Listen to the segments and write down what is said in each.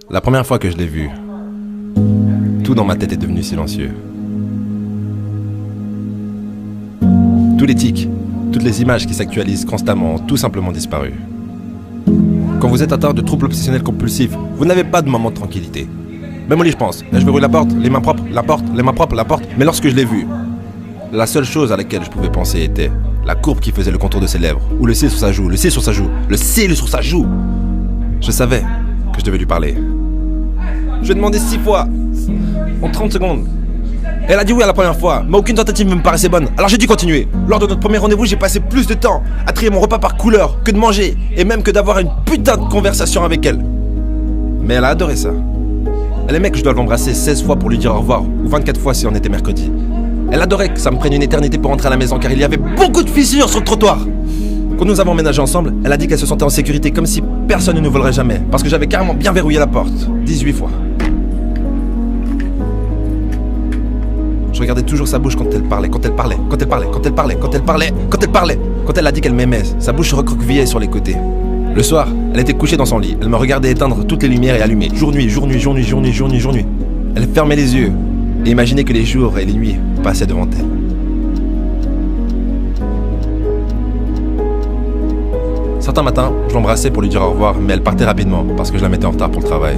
La première fois que je l'ai vu, tout dans ma tête est devenu silencieux. Tous les tics, toutes les images qui s'actualisent constamment ont tout simplement disparu. Quand vous êtes atteint de troubles obsessionnels compulsifs, vous n'avez pas de moment de tranquillité. Même au lit, je pense. Là, je verrouille la porte, les mains propres, la porte, les mains propres, la porte. Mais lorsque je l'ai vu, la seule chose à laquelle je pouvais penser était la courbe qui faisait le contour de ses lèvres, ou le cil sur sa joue, le cil sur sa joue, le cil sur sa joue. Je savais que je devais lui parler. Je lui ai demandé 6 fois, en 30 secondes. Elle a dit oui à la première fois, mais aucune tentative ne me paraissait bonne, alors j'ai dû continuer. Lors de notre premier rendez-vous, j'ai passé plus de temps à trier mon repas par couleur que de manger, et même que d'avoir une putain de conversation avec elle. Mais elle a adoré ça. Elle aimait que je dois l'embrasser 16 fois pour lui dire au revoir, ou 24 fois si on était mercredi. Elle adorait que ça me prenne une éternité pour rentrer à la maison, car il y avait beaucoup de fissures sur le trottoir. Quand nous avons emménagé ensemble, elle a dit qu'elle se sentait en sécurité, comme si personne ne nous volerait jamais, parce que j'avais carrément bien verrouillé la porte, 18 fois. Je regardais toujours sa bouche quand elle parlait, quand elle parlait, quand elle parlait, quand elle parlait, quand elle parlait, quand elle parlait. Quand elle a dit qu'elle m'aimait, sa bouche se recroquevillait sur les côtés. Le soir, elle était couchée dans son lit. Elle me regardait éteindre toutes les lumières et allumer. Jour-nuit, jour-nuit, jour-nuit, jour-nuit, jour-nuit, jour-nuit. Elle fermait les yeux et imaginait que les jours et les nuits passaient devant elle. Certains matins, je l'embrassais pour lui dire au revoir, mais elle partait rapidement parce que je la mettais en retard pour le travail.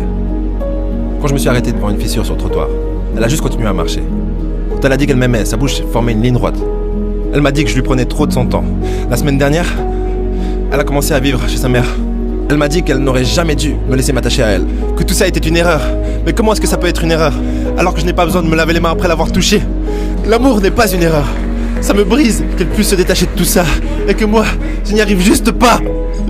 Quand je me suis arrêté devant une fissure sur le trottoir, elle a juste continué à marcher. Quand elle a dit qu'elle m'aimait, sa bouche formait une ligne droite. Elle m'a dit que je lui prenais trop de son temps. La semaine dernière, elle a commencé à vivre chez sa mère. Elle m'a dit qu'elle n'aurait jamais dû me laisser m'attacher à elle, que tout ça était une erreur. Mais comment est-ce que ça peut être une erreur, alors que je n'ai pas besoin de me laver les mains après l'avoir touché? L'amour n'est pas une erreur. Ça me brise qu'elle puisse se détacher de tout ça, et que moi, je n'y arrive juste pas.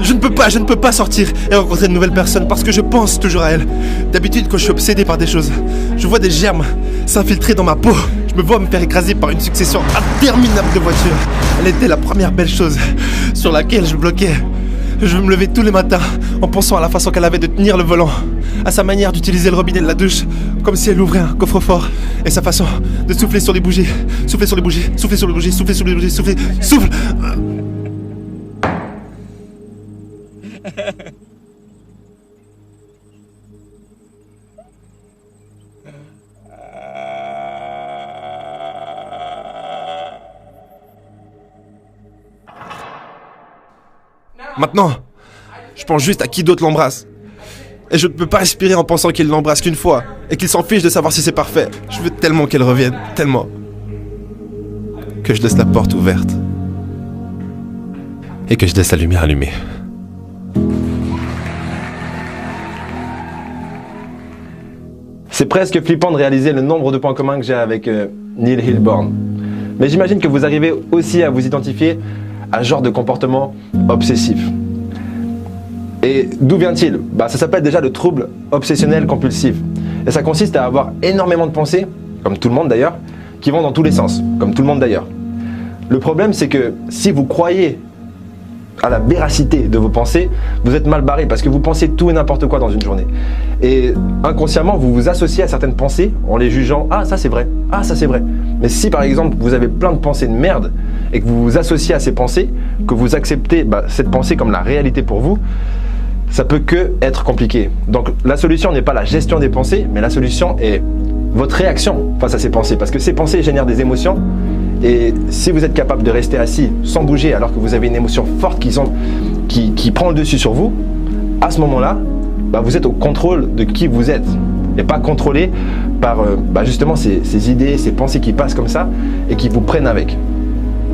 Je ne peux pas sortir et rencontrer de nouvelles personnes parce que je pense toujours à elle. D'habitude, quand je suis obsédé par des choses, je vois des germes s'infiltrer dans ma peau. Je me vois me faire écraser par une succession interminable de voitures. Elle était la première belle chose sur laquelle je bloquais. Je me levais tous les matins en pensant à la façon qu'elle avait de tenir le volant, à sa manière d'utiliser le robinet de la douche comme si elle ouvrait un coffre-fort, et sa façon de souffler sur les bougies, souffler sur les bougies, souffler sur les bougies, souffler sur les bougies, souffle. Maintenant, je pense juste à qui d'autre l'embrasse. Et je ne peux pas respirer en pensant qu'il l'embrasse qu'une fois et qu'il s'en fiche de savoir si c'est parfait. Je veux tellement qu'elle revienne, tellement, que je laisse la porte ouverte et que je laisse la lumière allumée. C'est presque flippant de réaliser le nombre de points communs que j'ai avec Neil Hilborn. Mais j'imagine que vous arrivez aussi à vous identifier à ce genre de comportement obsessif. Et d'où vient-il? Ça s'appelle déjà le trouble obsessionnel compulsif. Et ça consiste à avoir énormément de pensées, comme tout le monde d'ailleurs, qui vont dans tous les sens, comme tout le monde d'ailleurs. Le problème, c'est que si vous croyez à la véracité de vos pensées, vous êtes mal barré parce que vous pensez tout et n'importe quoi dans une journée. Et inconsciemment, vous vous associez à certaines pensées en les jugeant « Ah, ça c'est vrai, ah ça c'est vrai ». Mais si par exemple, vous avez plein de pensées de merde et que vous vous associez à ces pensées, que vous acceptez cette pensée comme la réalité pour vous, ça peut que être compliqué. Donc la solution n'est pas la gestion des pensées, mais la solution est votre réaction face à ces pensées. Parce que ces pensées génèrent des émotions. Et si vous êtes capable de rester assis sans bouger alors que vous avez une émotion forte qui prend le dessus sur vous, à ce moment-là, vous êtes au contrôle de qui vous êtes et pas contrôlé par justement ces idées, ces pensées qui passent comme ça et qui vous prennent avec.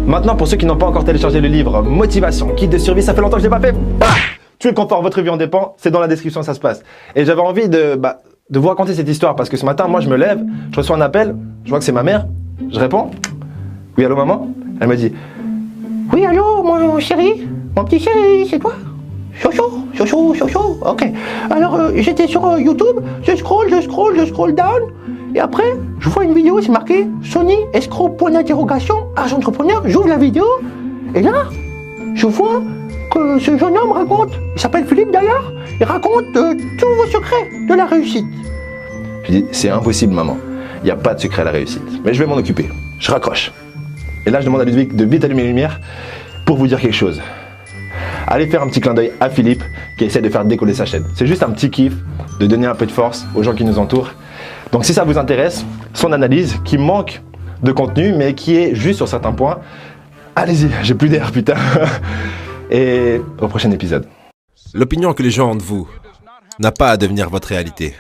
Maintenant, pour ceux qui n'ont pas encore téléchargé le livre Motivation, Kit de survie, ça fait longtemps que je ne l'ai pas fait. Tuer le confort, votre vie en dépend, c'est dans la description, ça se passe. Et j'avais envie de vous raconter cette histoire parce que ce matin, moi je me lève, je reçois un appel, je vois que c'est ma mère, je réponds. Oui, allô maman? Elle me dit oui, allô mon chéri, mon petit chéri, c'est toi? Chaud, ok. Alors j'étais sur YouTube, je scroll down, et après je vois une vidéo, c'est marqué Sony escroc point d'interrogation, agent entrepreneur, j'ouvre la vidéo, et là, je vois que ce jeune homme raconte, il s'appelle Philippe d'ailleurs, il raconte tous vos secrets de la réussite. Je dis, c'est impossible maman, il n'y a pas de secret à la réussite, mais je vais m'en occuper, je raccroche. Et là je demande à Ludwig de vite allumer les lumières pour vous dire quelque chose. allez faire un petit clin d'œil à Philippe qui essaie de faire décoller sa chaîne. C'est juste un petit kiff de donner un peu de force aux gens qui nous entourent. Donc si ça vous intéresse, son analyse qui manque de contenu mais qui est juste sur certains points, allez-y, j'ai plus d'air putain. Et au prochain épisode. L'opinion que les gens ont de vous n'a pas à devenir votre réalité.